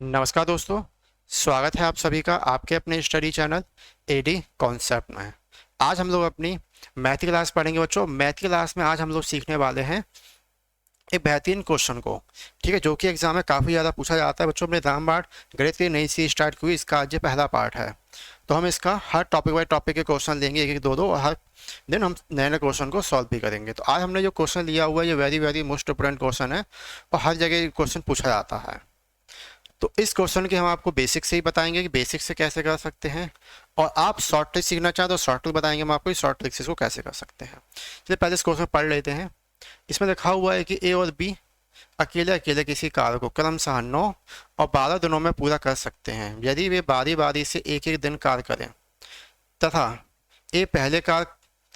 नमस्कार दोस्तों। स्वागत है आप सभी का आपके अपने स्टडी चैनल एडी कॉन्सेप्ट में। आज हम लोग अपनी मैथ की क्लास पढ़ेंगे बच्चों। मैथ की क्लास में आज हम लोग सीखने वाले हैं एक बेहतरीन क्वेश्चन को, ठीक है, जो कि एग्जाम में काफ़ी ज़्यादा पूछा जाता है बच्चों। अपने रामबाण गणित की नई सीरीज स्टार्ट हुई, इसका आज ये पहला पार्ट है। तो हम इसका हर टॉपिक बाय टॉपिक के क्वेश्चन लेंगे, एक एक दो दो, और हर दिन हम नए नए क्वेश्चन को सॉल्व भी करेंगे। तो आज हमने जो क्वेश्चन लिया हुआ है ये very very most important question है और हर जगह क्वेश्चन पूछा जाता है। तो इस क्वेश्चन के हम आपको बेसिक से ही बताएंगे कि बेसिक से कैसे कर सकते हैं, और आप शॉर्ट ट्रिक सीखना चाहते हो तो शॉर्ट ट्रिक बताएंगे हम आपको शॉर्ट ट्रिक से इसको कैसे कर सकते हैं। चलिए पहले इस क्वेश्चन पढ़ लेते हैं। इसमें लिखा हुआ है कि ए और बी अकेले अकेले किसी कार्य को क्रमशः 9 और 12 दिनों में पूरा कर सकते हैं यदि वे बारी बारी से एक एक दिन कार्य करें, तथा ए पहले कार्य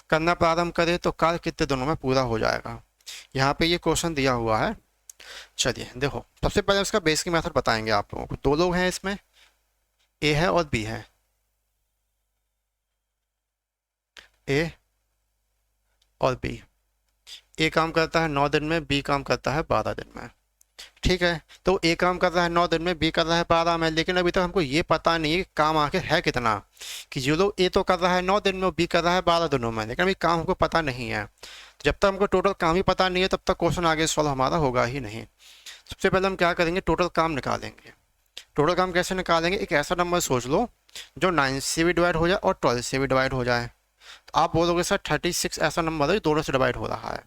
करना प्रारंभ करे तो कार्य कितने दिनों में पूरा हो जाएगा। यहाँ पे ये क्वेश्चन दिया हुआ है। चलिए देखो, सबसे पहले उसका बेसिक मेथड बताएंगे आप लोगों को। दो लोग हैं इसमें, ए है और बी है। ए और बी, ए काम करता है 9 दिन में, बी काम करता है 12 दिन में। ठीक है, तो ए काम कर रहा है 9 दिन में, बी कर रहा है 12 में, लेकिन अभी तक हमको ये पता नहीं है कि काम आखिर है कितना। कि जो लोग ए तो कर रहा है 9 दिन में, बी कर रहा है 12 दिनों में, लेकिन अभी काम हमको पता नहीं है। तो जब तक हमको टोटल काम ही पता नहीं है तब तक क्वेश्चन आगे सॉल्व हमारा होगा ही नहीं। सबसे पहले हम क्या करेंगे, टोटल काम निकालेंगे। टोटल काम कैसे निकालेंगे, एक ऐसा नंबर सोच लो जो 9 से भी डिवाइड हो जाए और 12 से भी डिवाइड हो जाए। तो आप बोलोगे सर 36 ऐसा नंबर है जो दोनों से डिवाइड हो रहा है।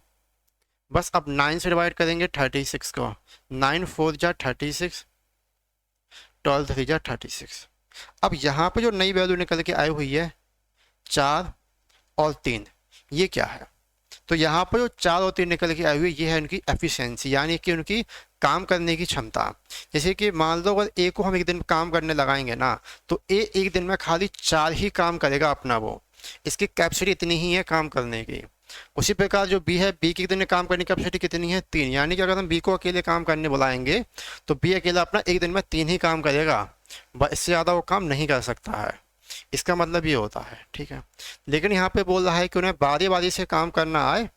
बस अब 9 से डिवाइड करेंगे 36 को, 9 4 जा 36, 12 3 जा 36। अब यहाँ पे जो नई वैल्यू निकल के आई हुई है 4 और 3, ये क्या है। तो यहाँ पर जो 4 और 3 निकल के आई हुई ये है उनकी एफिशिएंसी, यानी कि उनकी काम करने की क्षमता। जैसे कि मान लो अगर ए को हम एक दिन काम करने लगाएंगे ना, तो ए एक दिन में खाली 4 ही काम करेगा अपना, वो इसकी कैपेसिटी इतनी ही है काम करने की। उसी प्रकार जो बी है, बी की दिन में काम करने की कैपेसिटी कितनी है 3, यानी कि अगर हम बी को अकेले काम करने बुलाएंगे तो बी अकेला अपना एक दिन में 3 ही काम करेगा, बस इससे ज़्यादा वो काम नहीं कर सकता है। इसका मतलब ये होता है, ठीक है। लेकिन यहाँ पे बोल रहा है कि उन्हें बारी बारी से काम करना आए,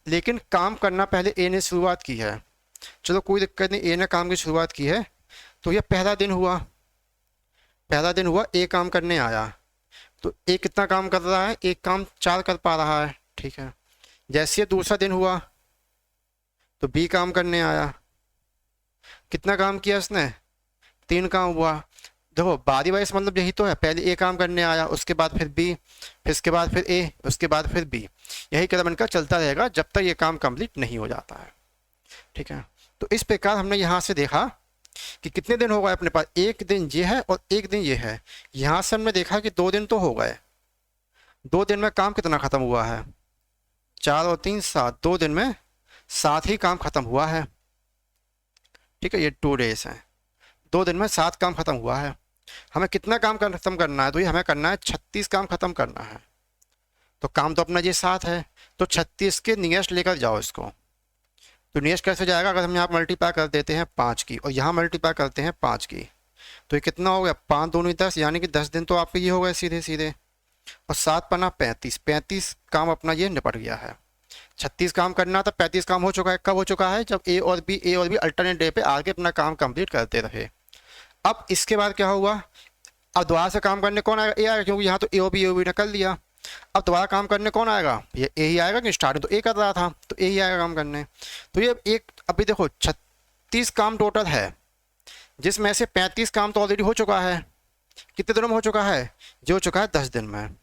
लेकिन काम करना पहले ए ने शुरुआत की है। चलो कोई दिक्कत नहीं, ए ने काम की शुरुआत की है, तो ये पहला दिन हुआ। पहला दिन हुआ, ए काम करने आया, तो ए कितना काम कर रहा है, एक काम 4 कर पा रहा है, ठीक है। जैसे दूसरा दिन हुआ तो बी काम करने आया, कितना काम किया इसने, 3 काम हुआ। देखो बारी बारी से मतलब यही तो है, पहले ए काम करने आया, उसके बाद फिर बी, फिर इसके बाद फिर ए, उसके बाद फिर बी। यही क्रम इनका चलता रहेगा जब तक ये काम कंप्लीट नहीं हो जाता है, ठीक है। तो इस प्रकार हमने यहाँ से देखा कि कितने दिन हो गए अपने पास, एक दिन ये है और एक दिन ये है। यहाँ से हमने देखा कि 2 दिन तो हो गए। 2 दिन में काम कितना खत्म हुआ है, 4 और 3 7, 2 दिन में 7 ही काम खत्म हुआ है, ठीक है। ये 2 डेज है, 2 दिन में 7 काम खत्म हुआ है। हमें कितना काम खत्म करना है, तो ये हमें करना है 36 काम खत्म करना है। तो काम तो अपना ये 7 है, तो 36 के नियरेस्ट लेकर जाओ इसको। तो नियरेस्ट कैसे जाएगा, अगर हम यहाँ मल्टीप्लाई कर देते हैं 5 की और यहाँ मल्टीप्लाई करते हैं 5 की, तो ये कितना हो गया, 5 दूनी 10, यानी कि 10 दिन तो आपके ये हो गए सीधे सीधे। और 7 पन्ना 35, 35 काम अपना ये निपट गया है। 36 काम करना था, 35 काम हो चुका है। कब हो चुका है, जब ए और बी अल्टरनेट डे पे आगे अपना काम कंप्लीट करते रहे। अब इसके बाद क्या हुआ, अब दोबारा से काम करने कौन आएगा, ए आएगा, क्योंकि यहाँ तो ए ओ बी ने कर लिया। अब दोबारा काम करने कौन आएगा, ये ए ही आएगा, कि स्टार्टिंग तो ए कर रहा था तो ए ही आएगा काम करने। तो ये एक, अभी देखो 36 काम टोटल है, जिसमें से 35 काम तो ऑलरेडी हो चुका है। कितने दिनों में हो चुका है, जो हो चुका है 10 दिन में।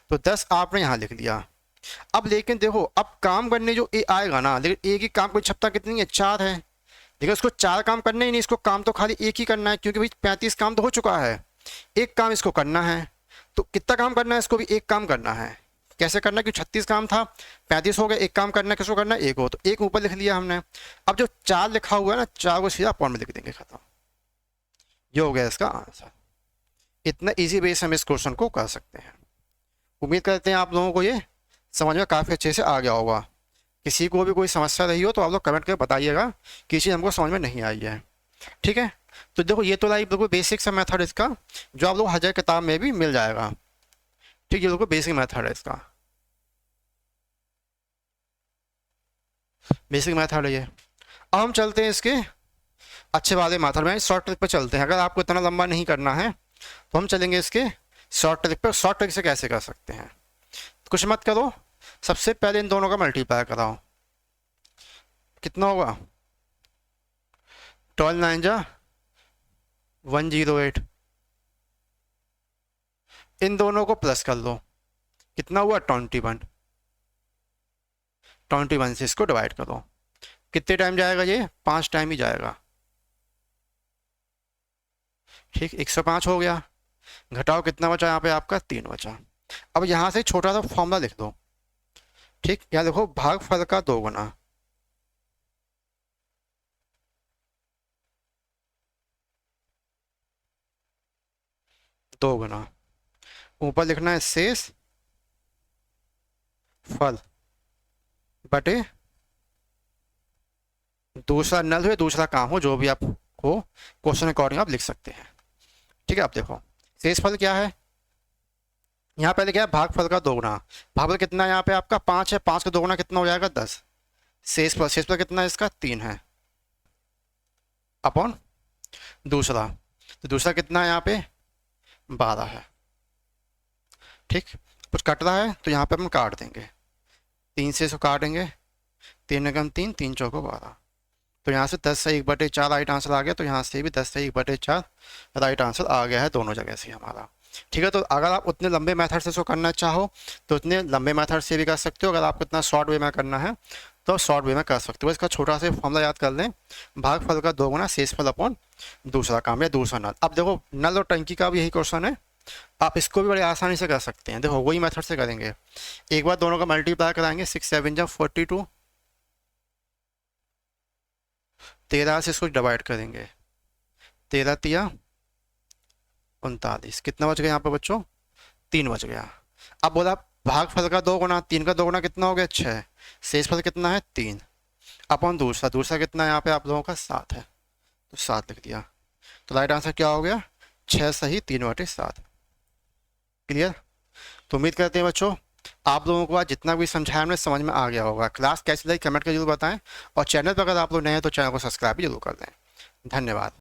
तो 10 आपने यहाँ लिख लिया। अब लेकिन देखो, अब काम करने जो ए आएगा ना, लेकिन ए की काम की क्षमता कितनी है, 4 है। लेकिन उसको 4 काम करने ही नहीं, इसको काम तो खाली एक ही करना है, क्योंकि भाई 35 काम तो हो चुका है, एक काम इसको करना है। तो कितना काम करना है, इसको भी एक काम करना है। कैसे करना है, कि 36 काम था, 35 हो गया, एक काम करना है, किसको करना है, एक हो, तो एक ऊपर लिख लिया हमने। अब जो 4 लिखा हुआ है ना, 4 को सीधा पॉइंट में लिख देंगे, खत्म। ये हो गया इसका आंसर। इतना इजी वे से हम इस क्वेश्चन को कर सकते हैं। उम्मीद करते हैं आप लोगों को ये समझ में काफ़ी अच्छे से आ गया होगा। किसी को भी कोई समस्या रही हो तो आप लोग कमेंट करके बताइएगा कि चीज़ हमको समझ में नहीं आई है, ठीक है। तो देखो ये तो लाइक बिल्कुल बेसिक सा मेथड इसका, जो आप लोग हर किताब में भी मिल जाएगा, ठीक है। ये बिल्कुल बेसिक मेथड है इसका, बेसिक मेथड है ये। अब हम चलते हैं इसके अच्छे वाले मेथड में शॉर्ट ट्रिक पे चलते हैं। अगर आपको इतना लंबा नहीं करना है तो हम चलेंगे इसके शॉर्ट ट्रिक पर। शॉर्ट ट्रिक से कैसे कर सकते हैं, कुछ मत करो, सबसे पहले इन दोनों का मल्टीप्लाई कराओ। कितना होगा, 12 9 जा 108। इन दोनों को प्लस कर लो, कितना हुआ 21। 21 से इसको डिवाइड करो, कितने टाइम जाएगा ये, 5 टाइम ही जाएगा। ठीक, 105 हो गया। घटाओ, कितना बचा यहाँ पे आपका, 3 बचा। अब यहाँ से छोटा सा फॉर्मूला लिख दो। ठीक, यहाँ देखो, भागफल का 2 गुना, ऊपर लिखना है शेष फल बटे दूसरा नल हो, दूसरा काम हो, जो भी आप हो क्वेश्चन अकॉर्डिंग आप लिख सकते हैं। ठीक है, आप देखो शेष फल क्या है, यहाँ पहले क्या है, भागफल का 2 गुना। भागफल कितना है यहाँ पे आपका 5 है, 5 का 2 गुना कितना हो जाएगा 10। शेष फल कितना है इसका 3 है, अपॉन दूसरा, तो दूसरा कितना है यहाँ पे 12 है। ठीक, कुछ कट रहा है तो यहाँ पे हम काट देंगे, 3 से इसको काटेंगे, 3 एकम 3, 3 चौको 12। तो यहाँ से 10 से 1/4 राइट आंसर आ गया, तो यहाँ से भी 10 से 1/4 राइट आंसर आ गया है दोनों जगह से हमारा। ठीक है, तो अगर आप उतने लंबे मेथड से इसको करना चाहो तो उतने लंबे मेथड से भी कर सकते हो। अगर आपको इतना शॉर्ट वे में करना है तो शॉर्ट वे में कर सकते हो। इसका छोटा सा फॉर्मूला याद कर लें, भागफल का 2 गुना शेष फल अपॉन दूसरा काम या दूसरा नल। अब देखो नल और टंकी का भी यही क्वेश्चन है, आप इसको भी बड़े आसानी से कर सकते हैं। देखो वही मेथड से करेंगे, एक बार दोनों का मल्टीप्लाई कराएंगे, 6 7 जा 42, 13 से इसको डिवाइड करेंगे, 13 तिया 39, कितना बच गया यहाँ पे बच्चों, 3 बच गया। अब बोला भागफल का 2 गुना, 3 का 2 गुना कितना हो गया 6, शेष फल कितना है 3, अपॉन दूसरा कितना है यहाँ पे आप लोगों का 7 है, तो 7 लिख दिया। तो राइट आंसर क्या हो गया, 6 सही 3/7। क्लियर। तो उम्मीद करते हैं बच्चों आप लोगों को आज जितना भी समझाया हमने समझ में आ गया होगा। क्लास कैसी लगी कमेंट कर जरूर बताएं, और चैनल पर अगर आप लोग नए हैं तो चैनल को सब्सक्राइब भी जरूर कर दें। धन्यवाद।